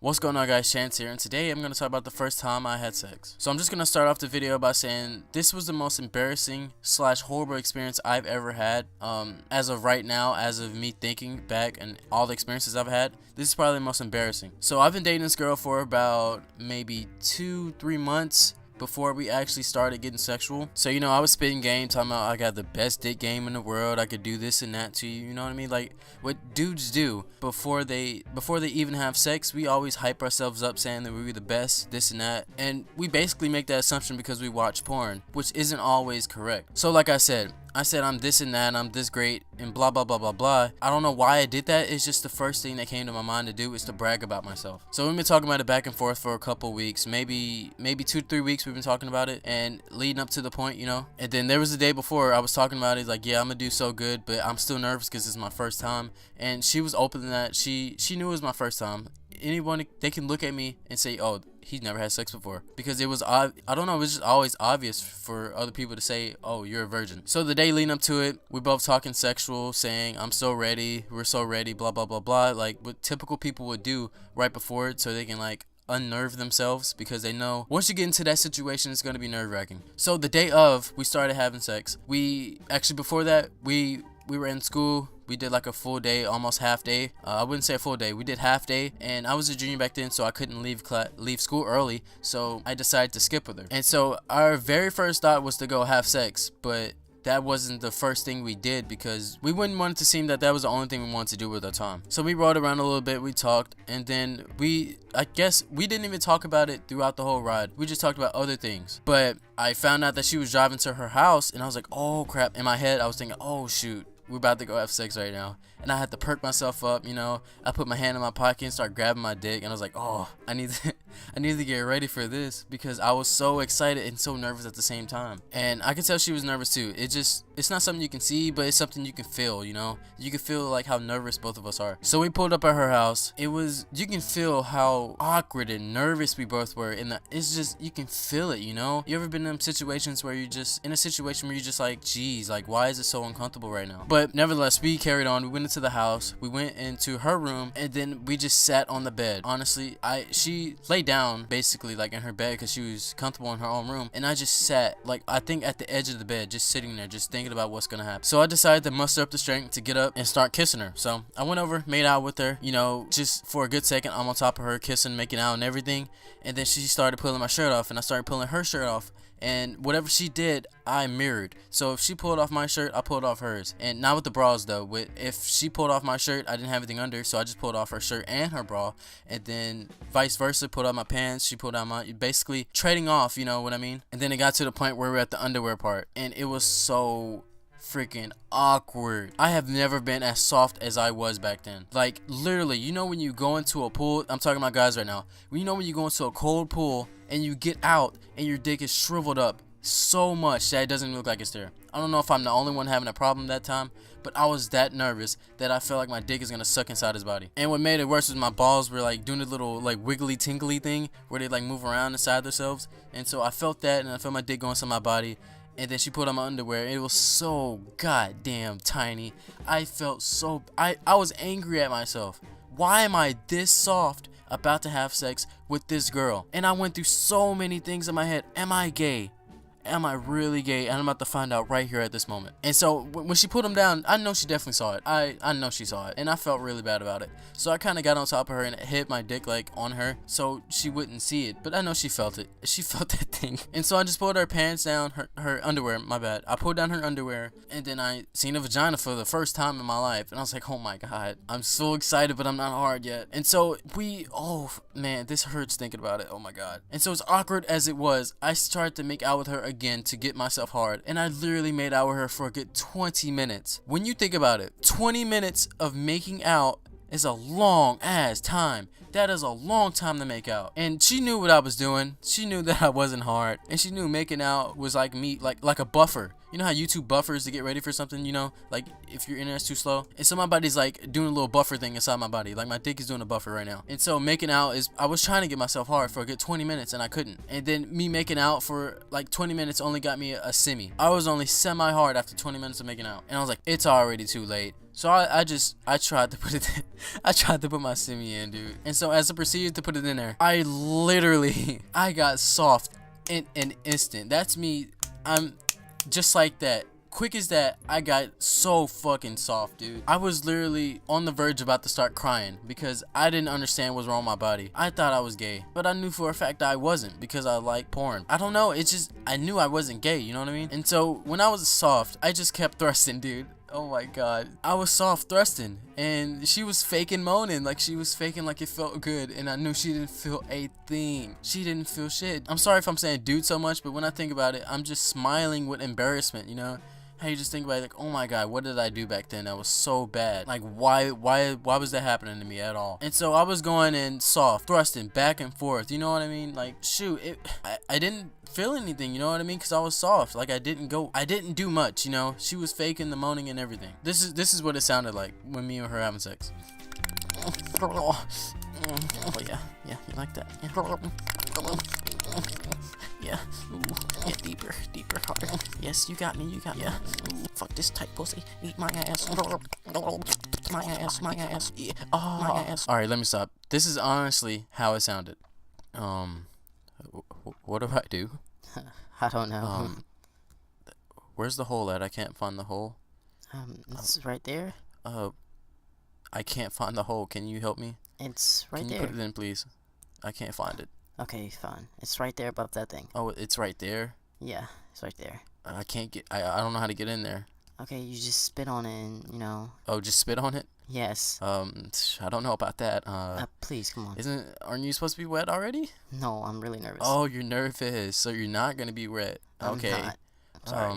What's going on, guys? Chance here, and today I'm going to talk about the first time I had sex. So I'm just going to start off the video by saying this was the most embarrassing / horrible experience I've ever had. As of right now, as of me thinking back and all the experiences I've had, this is probably the most embarrassing. So I've been dating this girl for about maybe 2-3 months before we actually started getting sexual. So, you know, I was spitting game, talking about I got the best dick game in the world, I could do this and that to you, you know what I mean? Like what dudes do before they even have sex. We always hype ourselves up saying that we're the best, this and that, and we basically make that assumption because we watch porn, which isn't always correct. So like I said I'm this and that, I'm this great, and blah blah blah blah blah. I don't know why I did that. It's just the first thing that came to my mind to do is to brag about myself. So we've been talking about it back and forth for a couple weeks, maybe 2-3 weeks we've been talking about it, and leading up to the point, you know. And then there was a day before I was talking about it, like, yeah, I'm gonna do so good, but I'm still nervous because it's my first time. And she was open to that. She knew it was my first time. Anyone, they can look at me and say, oh, he's never had sex before, because it was, I don't know, it was just always obvious for other people to say, oh, you're a virgin. So the day leading up to it, we both talking sexual, saying I'm so ready, we're so ready, blah blah blah blah, like what typical people would do right before it, so they can like unnerve themselves, because they know once you get into that situation it's going to be nerve-wracking. So the day of, we started having sex. We actually, before that, we were in school. We did like a full day, almost half day. I wouldn't say a full day. We did half day, and I was a junior back then, so I couldn't leave school early. So I decided to skip with her. And so our very first thought was to go have sex, but that wasn't the first thing we did, because we wouldn't want it to seem that that was the only thing we wanted to do with our time. So we rode around a little bit, we talked, and then I guess we didn't even talk about it throughout the whole ride. We just talked about other things. But I found out that she was driving to her house, and I was like, oh crap. In my head, I was thinking, oh shoot, we're about to go have sex right now. And I had to perk myself up, you know. I put my hand in my pocket and start grabbing my dick, and I was like, oh, I need to get ready for this, because I was so excited and so nervous at the same time. And I could tell she was nervous too. It's not something you can see, but it's something you can feel, you know. You can feel like how nervous both of us are. So we pulled up at her house. You can feel how awkward and nervous we both were, and it's just, you can feel it, you know. You ever been in situations where you're just in a situation where you're just like, geez, like, why is it so uncomfortable right now? But nevertheless, we carried on. We went into the house, we went into her room, and then we just sat on the bed. Honestly, she laid down basically like in her bed because she was comfortable in her own room, and I just sat, like, I think at the edge of the bed, just sitting there, just thinking about what's gonna happen. So I decided to muster up the strength to get up and start kissing her. So I went over, made out with her, you know, just for a good second. I'm on top of her, kissing, making out and everything, and then she started pulling my shirt off, and I started pulling her shirt off. And whatever she did, I mirrored. So if she pulled off my shirt, I pulled off hers. And not with the bras though. If she pulled off my shirt, I didn't have anything under, so I just pulled off her shirt and her bra. And then vice versa, pulled out my pants, she pulled out my, basically trading off, you know what I mean? And then it got to the point where we were at the underwear part, and it was so freaking awkward. I have never been as soft as I was back then. Like, literally, you know when you go into a pool, I'm talking about guys right now, you know when you go into a cold pool and you get out and your dick is shriveled up so much that it doesn't look like it's there. I don't know if I'm the only one having a problem that time, but I was that nervous that I felt like my dick is gonna suck inside his body. And what made it worse was my balls were like doing a little like wiggly tingly thing where they like move around inside themselves, and so I felt that, and I felt my dick going inside my body. And then she put on my underwear, and it was so goddamn tiny. I felt so, I was angry at myself. Why am I this soft about to have sex with this girl? And I went through so many things in my head. Am I gay? Am I really gay? And I'm about to find out right here at this moment. And so when she put him down, I know she definitely saw it. I know she saw it, and I felt really bad about it. So I kind of got on top of her and hit my dick like on her so she wouldn't see it, but I know she felt it. She felt that thing. And so I just pulled her pants down, her underwear, my bad. I pulled down her underwear, and then I seen a vagina for the first time in my life, and I was like, oh my god, I'm so excited, but I'm not hard yet. And so oh man, this hurts thinking about it. Oh my god. And so as awkward as it was, I started to make out with her again to get myself hard, and I literally made out with her for a good 20 minutes. When you think about it, 20 minutes of making out is a long ass time. That is a long time to make out. And she knew what I was doing. She knew that I wasn't hard, and she knew making out was like me, like a buffer. You know how YouTube buffers to get ready for something, you know, like if your internet's too slow. And so my body's like doing a little buffer thing inside my body, like my dick is doing a buffer right now. And so making out is, I was trying to get myself hard for a good 20 minutes and I couldn't. And then me making out for like 20 minutes only got me a semi. I was only semi hard after 20 minutes of making out, and I was like, it's already too late. So I tried to put it in. I tried to put my semi in, dude. And so as I proceeded to put it in there, I literally I got soft in an instant. That's me. I'm just like that. Quick as that, I got so fucking soft, dude. I was literally on the verge about to start crying because I didn't understand what's wrong with my body. I thought I was gay, but I knew for a fact I wasn't because I like porn. I don't know, it's just, I knew I wasn't gay, you know what I mean? And so when I was soft, I just kept thrusting, dude. Oh my god. I was soft thrusting and she was faking moaning, like she was faking like it felt good, and I knew she didn't feel a thing. She didn't feel shit. I'm sorry if I'm saying dude so much, but when I think about it, I'm just smiling with embarrassment, you know? How you just think about it, like, oh my god, what did I do back then that was so bad? Like, why was that happening to me at all? And so I was going in soft, thrusting back and forth, you know what I mean? Like, shoot, I didn't feel anything, you know what I mean? Because I was soft. Like, I didn't do much, you know? She was faking the moaning and everything. This is what it sounded like when me and her having sex. Oh yeah, you like that? Yeah. Ooh, yeah, deeper, harder. Yes, you got me, Yeah. Ooh, fuck this tight pussy. Eat my ass. My ass. Yeah. Oh, my ass. Alright, let me stop. This is honestly how it sounded. What do I do? I don't know. Where's the hole at? I can't find the hole. It's right there. I can't find the hole. Can you help me? It's right there. Can you put it in, please? I can't find it. Okay, fine. It's right there above that thing. Oh, it's right there? Yeah, it's right there. I can't get, I don't know how to get in there. Okay, you just spit on it and, you know. Oh, just spit on it? Yes. I don't know about that. Please, come on. Aren't you supposed to be wet already? No, I'm really nervous. Oh, you're nervous, so you're not gonna be wet. Okay. I'm not. Sorry.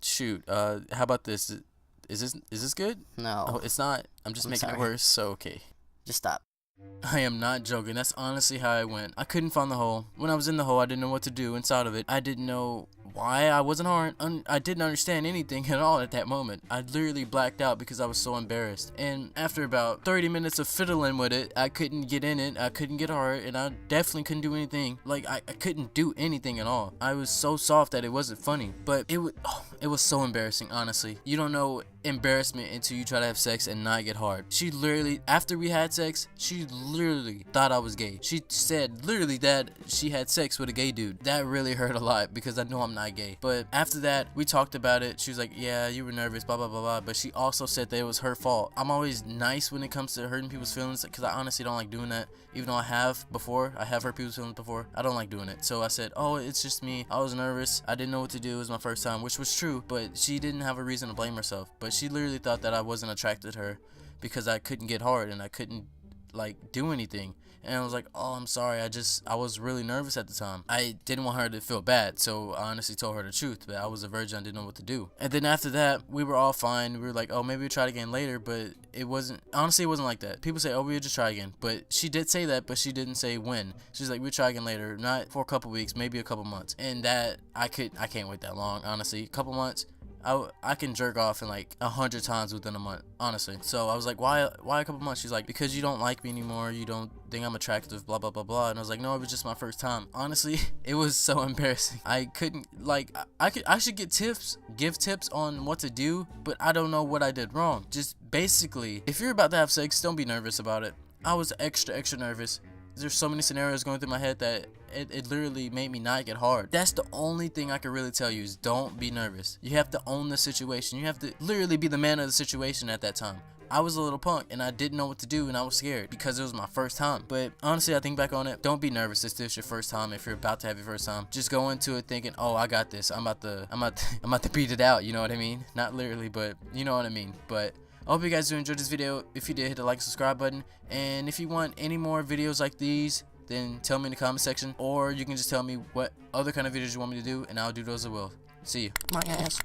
Shoot, how about this? Is this good? No. Oh, it's not. I'm just making it worse, so okay. Just stop. I am not joking. That's honestly how I went. I couldn't find the hole. When I was in the hole, I didn't know what to do inside of it. I didn't know why I wasn't hard. I didn't understand anything at all at that moment. I literally blacked out because I was so embarrassed. And after about 30 minutes of fiddling with it, I couldn't get in it. I couldn't get hard, and I definitely couldn't do anything. Like, I couldn't do anything at all. I was so soft that it wasn't funny. But it was so embarrassing, honestly. You don't know embarrassment until you try to have sex and not get hard. She literally, after we had sex, she literally thought I was gay. She said literally that she had sex with a gay dude. That really hurt a lot because I know I'm not gay. But after that, we talked about it. She was like, yeah, you were nervous, blah blah blah blah. But she also said that it was her fault. I'm always nice when it comes to hurting people's feelings because I honestly don't like doing that. Even though I have hurt people's feelings before, I don't like doing it. So I said, oh, it's just me. I was nervous. I didn't know what to do. It was my first time, which was true. But she didn't have a reason to blame herself. But she literally thought that I wasn't attracted to her because I couldn't get hard and I couldn't like do anything. And I was like, oh, I'm sorry, I was really nervous at the time. I didn't want her to feel bad, so I honestly told her the truth, but I was a virgin, I didn't know what to do. And then after that, we were all fine. We were like, oh, maybe we'll try it again later, but it wasn't like that. People say, oh, we'll just try again, but she did say that, but she didn't say when. She's like, we'll try again later, not for a couple weeks, maybe a couple months. And that, I can't wait that long, honestly. A couple months, I can jerk off in like 100 times within a month, honestly. So I was like, why a couple months? She's like, because you don't like me anymore, you don't think I'm attractive, blah blah blah blah. And I was like, no, it was just my first time. Honestly, it was so embarrassing. I couldn't, like, I should give tips on what to do, but I don't know what I did wrong. Just basically, if you're about to have sex, don't be nervous about it. I was extra nervous. There's so many scenarios going through my head that it literally made me not get hard. That's the only thing I can really tell you is don't be nervous. You have to own the situation. You have to literally be the man of the situation at that time. I was a little punk and I didn't know what to do and I was scared because it was my first time. But honestly, I think back on it, don't be nervous if it's your first time. If you're about to have your first time, just go into it thinking, oh, I got this. I'm about to beat it out. You know what I mean? Not literally, but you know what I mean. But I hope you guys do enjoy this video. If you did, hit the like and subscribe button. And if you want any more videos like these, then tell me in the comment section. Or you can just tell me what other kind of videos you want me to do, and I'll do those as well. See you. My ass.